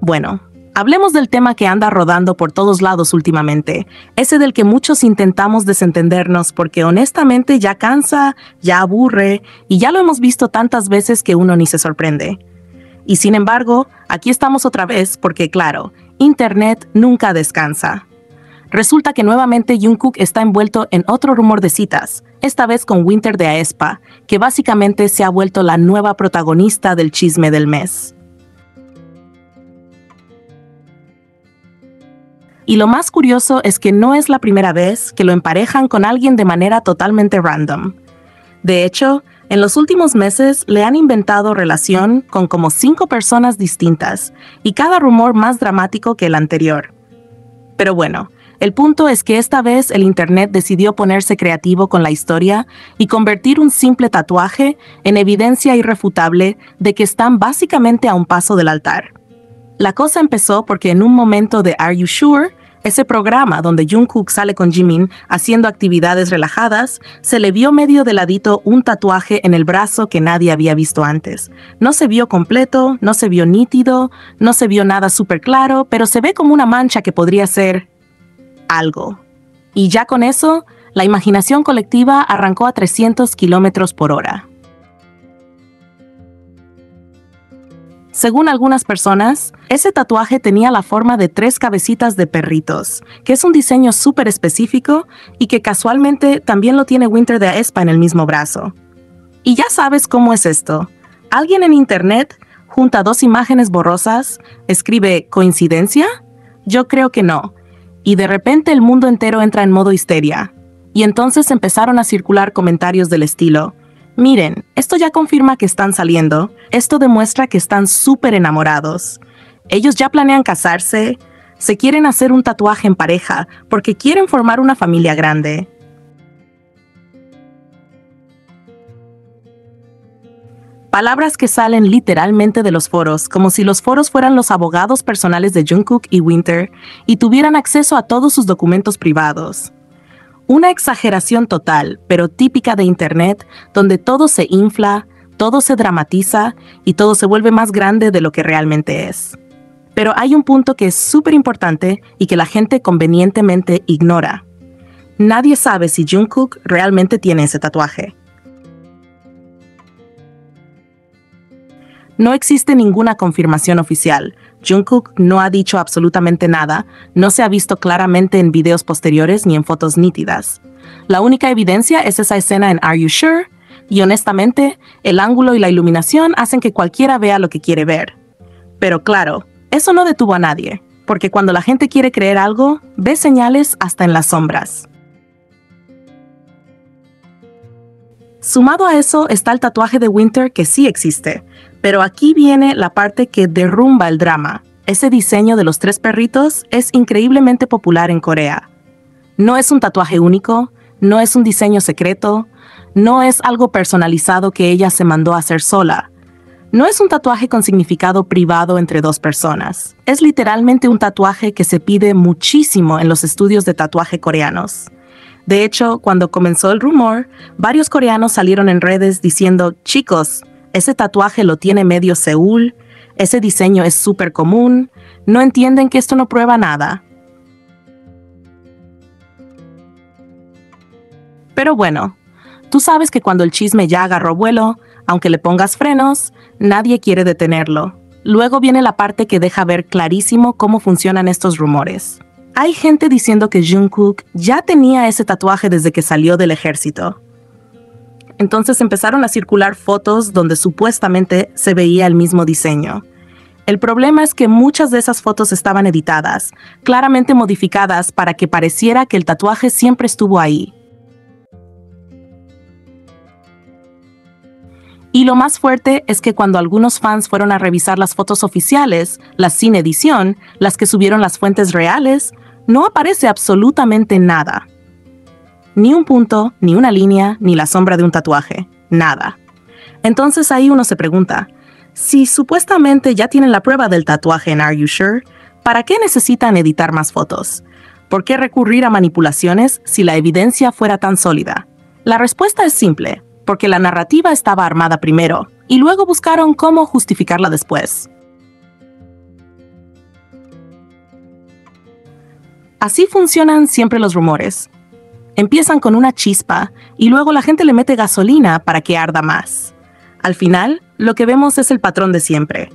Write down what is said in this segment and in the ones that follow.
Bueno, hablemos del tema que anda rodando por todos lados últimamente, ese del que muchos intentamos desentendernos porque honestamente ya cansa, ya aburre y ya lo hemos visto tantas veces que uno ni se sorprende. Y sin embargo, aquí estamos otra vez porque, claro, Internet nunca descansa. Resulta que nuevamente Jungkook está envuelto en otro rumor de citas, esta vez con Winter de aespa, que básicamente se ha vuelto la nueva protagonista del chisme del mes. Y lo más curioso es que no es la primera vez que lo emparejan con alguien de manera totalmente random. De hecho, en los últimos meses le han inventado relación con como 5 personas distintas, y cada rumor más dramático que el anterior. Pero bueno, el punto es que esta vez el internet decidió ponerse creativo con la historia y convertir un simple tatuaje en evidencia irrefutable de que están básicamente a un paso del altar. La cosa empezó porque en un momento de Are You Sure?, ese programa donde Jungkook sale con Jimin haciendo actividades relajadas, se le vio medio de ladito un tatuaje en el brazo que nadie había visto antes. No se vio completo, no se vio nítido, no se vio nada súper claro, pero se ve como una mancha que podría ser algo. Y ya con eso, la imaginación colectiva arrancó a 300 kilómetros por hora. Según algunas personas, ese tatuaje tenía la forma de 3 cabecitas de perritos, que es un diseño súper específico y que casualmente también lo tiene Winter de aespa en el mismo brazo. Y ya sabes cómo es esto. Alguien en internet junta 2 imágenes borrosas, escribe ¿coincidencia? Yo creo que no. Y de repente el mundo entero entra en modo histeria. Y entonces empezaron a circular comentarios del estilo: miren, esto ya confirma que están saliendo, esto demuestra que están súper enamorados. Ellos ya planean casarse, se quieren hacer un tatuaje en pareja porque quieren formar una familia grande. Palabras que salen literalmente de los foros, como si los foros fueran los abogados personales de Jungkook y Winter y tuvieran acceso a todos sus documentos privados. Una exageración total, pero típica de Internet, donde todo se infla, todo se dramatiza y todo se vuelve más grande de lo que realmente es. Pero hay un punto que es súper importante y que la gente convenientemente ignora. Nadie sabe si Jungkook realmente tiene ese tatuaje. No existe ninguna confirmación oficial. Jungkook no ha dicho absolutamente nada, no se ha visto claramente en videos posteriores ni en fotos nítidas. La única evidencia es esa escena en Are You Sure? Y honestamente, el ángulo y la iluminación hacen que cualquiera vea lo que quiere ver. Pero claro, eso no detuvo a nadie, porque cuando la gente quiere creer algo, ve señales hasta en las sombras. Sumado a eso está el tatuaje de Winter que sí existe, pero aquí viene la parte que derrumba el drama. Ese diseño de los 3 perritos es increíblemente popular en Corea. No es un tatuaje único, no es un diseño secreto, no es algo personalizado que ella se mandó a hacer sola. No es un tatuaje con significado privado entre 2 personas. Es literalmente un tatuaje que se pide muchísimo en los estudios de tatuaje coreanos. De hecho, cuando comenzó el rumor, varios coreanos salieron en redes diciendo: chicos, ese tatuaje lo tiene medio Seúl, ese diseño es súper común, no entienden que esto no prueba nada. Pero bueno, tú sabes que cuando el chisme ya agarró vuelo, aunque le pongas frenos, nadie quiere detenerlo. Luego viene la parte que deja ver clarísimo cómo funcionan estos rumores. Hay gente diciendo que Jungkook ya tenía ese tatuaje desde que salió del ejército. Entonces empezaron a circular fotos donde supuestamente se veía el mismo diseño. El problema es que muchas de esas fotos estaban editadas, claramente modificadas para que pareciera que el tatuaje siempre estuvo ahí. Y lo más fuerte es que cuando algunos fans fueron a revisar las fotos oficiales, las sin edición, las que subieron las fuentes reales, no aparece absolutamente nada. Ni un punto, ni una línea, ni la sombra de un tatuaje. Nada. Entonces ahí uno se pregunta, si supuestamente ya tienen la prueba del tatuaje en Are You Sure? ¿Para qué necesitan editar más fotos? ¿Por qué recurrir a manipulaciones si la evidencia fuera tan sólida? La respuesta es simple, porque la narrativa estaba armada primero, y luego buscaron cómo justificarla después. Así funcionan siempre los rumores. Empiezan con una chispa y luego la gente le mete gasolina para que arda más. Al final, lo que vemos es el patrón de siempre.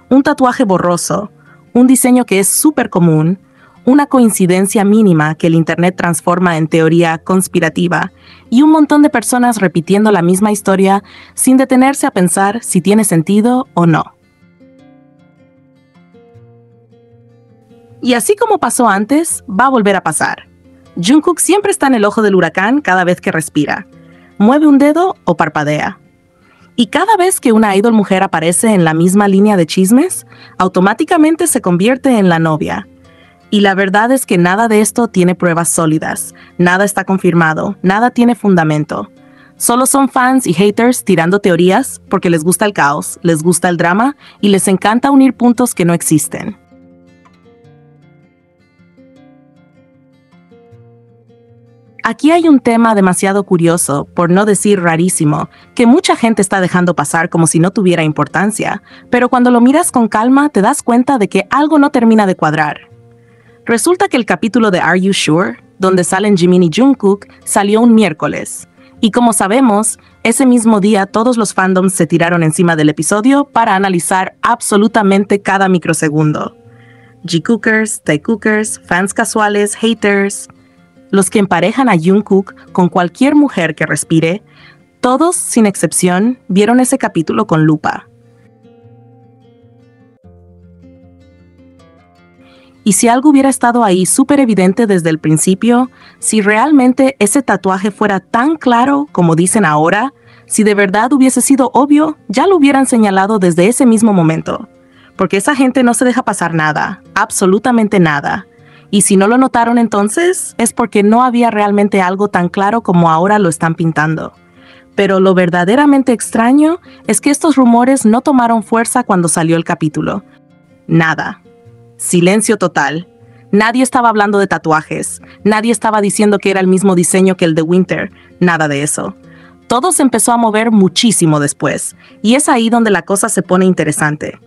Un tatuaje borroso, un diseño que es súper común, una coincidencia mínima que el Internet transforma en teoría conspirativa y un montón de personas repitiendo la misma historia sin detenerse a pensar si tiene sentido o no. Y así como pasó antes, va a volver a pasar. Jungkook siempre está en el ojo del huracán cada vez que respira, mueve un dedo o parpadea. Y cada vez que una idol mujer aparece en la misma línea de chismes, automáticamente se convierte en la novia. Y la verdad es que nada de esto tiene pruebas sólidas, nada está confirmado, nada tiene fundamento. Solo son fans y haters tirando teorías porque les gusta el caos, les gusta el drama y les encanta unir puntos que no existen. Aquí hay un tema demasiado curioso, por no decir rarísimo, que mucha gente está dejando pasar como si no tuviera importancia, pero cuando lo miras con calma te das cuenta de que algo no termina de cuadrar. Resulta que el capítulo de Are You Sure, donde salen Jimin y Jungkook, salió un miércoles. Y como sabemos, ese mismo día todos los fandoms se tiraron encima del episodio para analizar absolutamente cada microsegundo. G-Cookers, Tae-Cookers, fans casuales, haters, los que emparejan a Jungkook con cualquier mujer que respire, todos, sin excepción, vieron ese capítulo con lupa. Y si algo hubiera estado ahí súper evidente desde el principio, si realmente ese tatuaje fuera tan claro como dicen ahora, si de verdad hubiese sido obvio, ya lo hubieran señalado desde ese mismo momento. Porque esa gente no se deja pasar nada, absolutamente nada. Y si no lo notaron entonces, es porque no había realmente algo tan claro como ahora lo están pintando. Pero lo verdaderamente extraño es que estos rumores no tomaron fuerza cuando salió el capítulo. Nada. Silencio total. Nadie estaba hablando de tatuajes. Nadie estaba diciendo que era el mismo diseño que el de Winter. Nada de eso. Todo se empezó a mover muchísimo después. Y es ahí donde la cosa se pone interesante.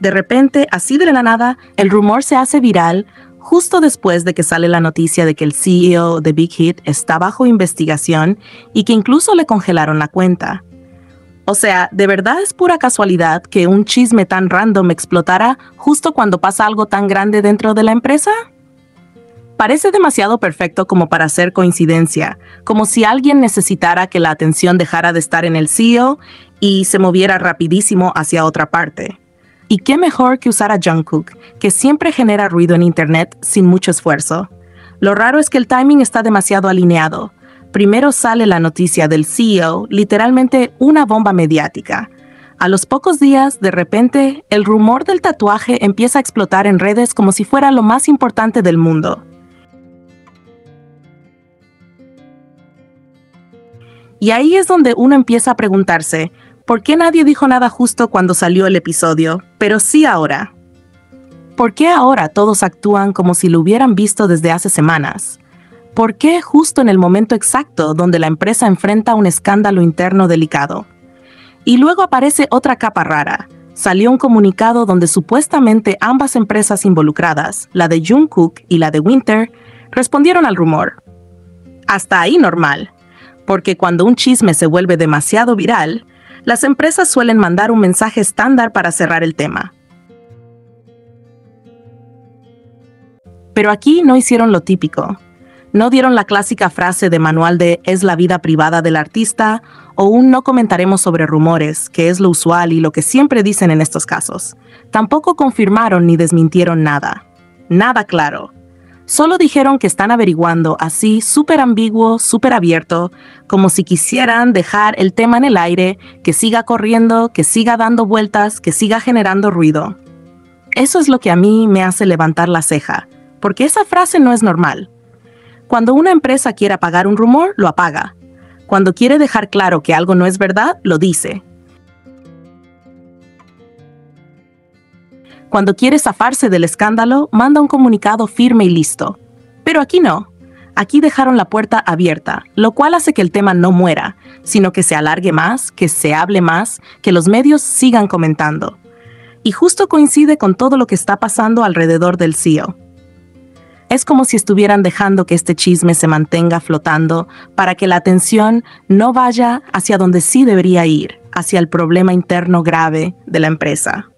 De repente, así de la nada, el rumor se hace viral justo después de que sale la noticia de que el CEO de Big Hit está bajo investigación y que incluso le congelaron la cuenta. O sea, ¿de verdad es pura casualidad que un chisme tan random explotara justo cuando pasa algo tan grande dentro de la empresa? Parece demasiado perfecto como para ser coincidencia, como si alguien necesitara que la atención dejara de estar en el CEO y se moviera rapidísimo hacia otra parte. Y qué mejor que usar a Jungkook, que siempre genera ruido en internet sin mucho esfuerzo. Lo raro es que el timing está demasiado alineado. Primero sale la noticia del CEO, literalmente una bomba mediática. A los pocos días, de repente, el rumor del tatuaje empieza a explotar en redes como si fuera lo más importante del mundo. Y ahí es donde uno empieza a preguntarse, ¿por qué nadie dijo nada justo cuando salió el episodio, pero sí ahora? ¿Por qué ahora todos actúan como si lo hubieran visto desde hace semanas? ¿Por qué justo en el momento exacto donde la empresa enfrenta un escándalo interno delicado? Y luego aparece otra capa rara. Salió un comunicado donde supuestamente ambas empresas involucradas, la de Jungkook y la de Winter, respondieron al rumor. Hasta ahí normal, porque cuando un chisme se vuelve demasiado viral, las empresas suelen mandar un mensaje estándar para cerrar el tema. Pero aquí no hicieron lo típico. No dieron la clásica frase de manual de «es la vida privada del artista» o un «no comentaremos sobre rumores», que es lo usual y lo que siempre dicen en estos casos. Tampoco confirmaron ni desmintieron nada. Nada claro. Solo dijeron que están averiguando así, súper ambiguo, súper abierto, como si quisieran dejar el tema en el aire, que siga corriendo, que siga dando vueltas, que siga generando ruido. Eso es lo que a mí me hace levantar la ceja, porque esa frase no es normal. Cuando una empresa quiere apagar un rumor, lo apaga. Cuando quiere dejar claro que algo no es verdad, lo dice. Cuando quiere zafarse del escándalo, manda un comunicado firme y listo. Pero aquí no. Aquí dejaron la puerta abierta, lo cual hace que el tema no muera, sino que se alargue más, que se hable más, que los medios sigan comentando. Y justo coincide con todo lo que está pasando alrededor del CEO. Es como si estuvieran dejando que este chisme se mantenga flotando para que la atención no vaya hacia donde sí debería ir, hacia el problema interno grave de la empresa.